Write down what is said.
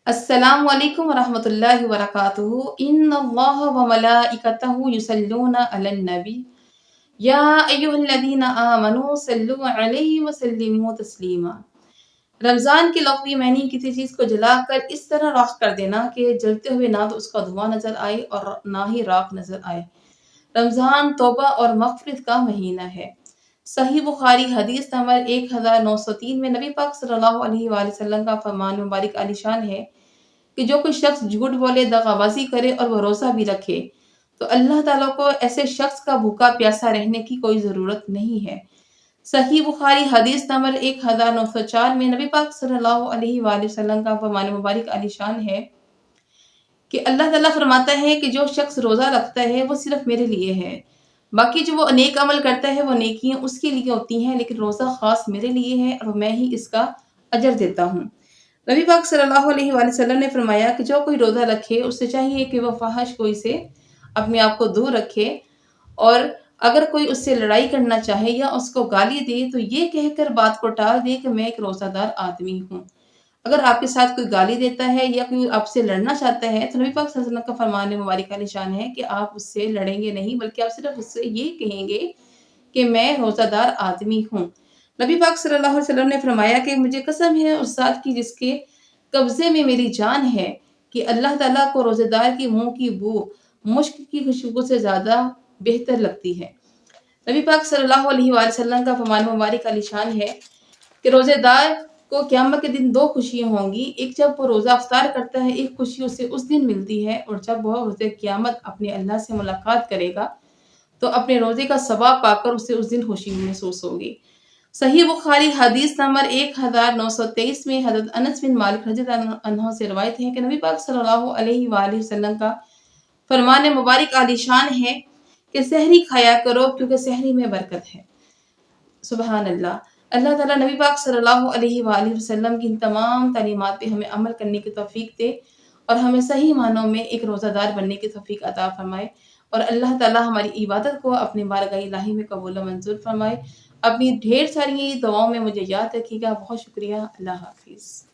अस्सलामु अलैकुम वरहमतुल्लाहि वबरकातुहू। इन्नल्लाह व मलाइकतहु युसल्लूना अलन नबी या अय्युहल्लज़ीना आमनू सल्लु अलैहि व सल्लिमू तस्लीमा। रमज़ान के लौकी मैंने किसी चीज़ को जलाकर इस तरह राख कर देना कि जलते हुए ना तो उसका धुआं नज़र आए और ना ही राख नज़र आए। रमज़ान तौबा और मग़फ़िरत का महीना है। सही बुखारी हदीस नंबर 1903 में नबी पाक सल्लल्लाहु अलैहि वसल्लम का फरमान मुबारक आलिशान है कि जो कोई शख्स झूठ बोले, दगाबाजी करे और वो रोज़ा भी रखे तो अल्लाह ताला को ऐसे शख्स का भूखा प्यासा रहने की कोई ज़रूरत नहीं है। सही बुखारी हदीस नंबर 1904 में नबी पाक सल्लल्लाहु अलैहि वसल्लम का फरमान मुबारक आलिशान है कि अल्लाह ताला फरमाता है कि जो शख्स रोज़ा रखता है वो सिर्फ मेरे लिए है, बाकी जो वो नेक अमल करता है वो नेकियां उसके लिए होती हैं, लेकिन रोज़ा ख़ास मेरे लिए है और मैं ही इसका अजर देता हूँ। नबी पाक सल्लल्लाहु अलैहि वसल्लम ने फरमाया कि जो कोई रोज़ा रखे उसे चाहिए कि वह फ़ाहिश कोई से अपने आप को दूर रखे, और अगर कोई उससे लड़ाई करना चाहे या उसको गाली दे तो ये कहकर बात को टाल दे कि मैं एक रोज़ादार आदमी हूँ। अगर आपके साथ कोई गाली देता है या कोई आपसे लड़ना चाहता है तो नबी पाक सल्लल्लाहु अलैहि वसल्लम का फरमान मुबारक का निशान है कि आप उससे लड़ेंगे नहीं, बल्कि आप सिर्फ उससे ये कहेंगे कि मैं रोज़ादार आदमी हूँ। नबी पाक सल्लल्लाहु अलैहि वसल्लम ने फरमाया कि मुझे कसम है उस ज़ात की जिसके कब्ज़े में मेरी जान है कि अल्लाह ताला को रोज़ेदार के मुँह की बू मुश्क की खुशबू से ज़्यादा बेहतर लगती है। नबी पाक सल्लल्लाहु अलैहि वसल्लम का फरमान मुबारक का निशान है कि रोज़ेदार को क़यामत के दिन 2 खुशियाँ होंगी। एक जब वो रोज़ा अफ्तार करता है, एक खुशी उसे उस दिन मिलती है, और जब वह रोज़े क़यामत अपने अल्लाह से मुलाकात करेगा तो अपने रोज़े का सवाब पाकर उसे उस दिन खुशी महसूस होगी। सही बुखारी हदीस नंबर 1923 में हज़रत अनस बिन मालिक रज़ियल्लाहु अन्हु से रिवायत है कि नबी पाक सल्लल्लाहु अलैहि वसल्लम का फरमान मुबारक आलिशान है कि सहरी खाया करो क्योंकि सहरी में बरकत है। सुबहान अल्लाह। अल्लाह ताला नबी पाक सल्लल्लाहु अलैहि वसल्लम की इन तमाम तालीमात पे हमें अमल करने की तौफीक दे और हमें सही मानों में एक रोज़ादार बनने की तौफीक अता फरमाए, और अल्लाह ताला हमारी इबादत को अपनी बारगाह इलाही में कबूल व मंजूर फरमाए। अपनी ढेर सारी दुआओं में मुझे याद रखिएगा। बहुत शुक्रिया। अल्लाह हाफ़िज़।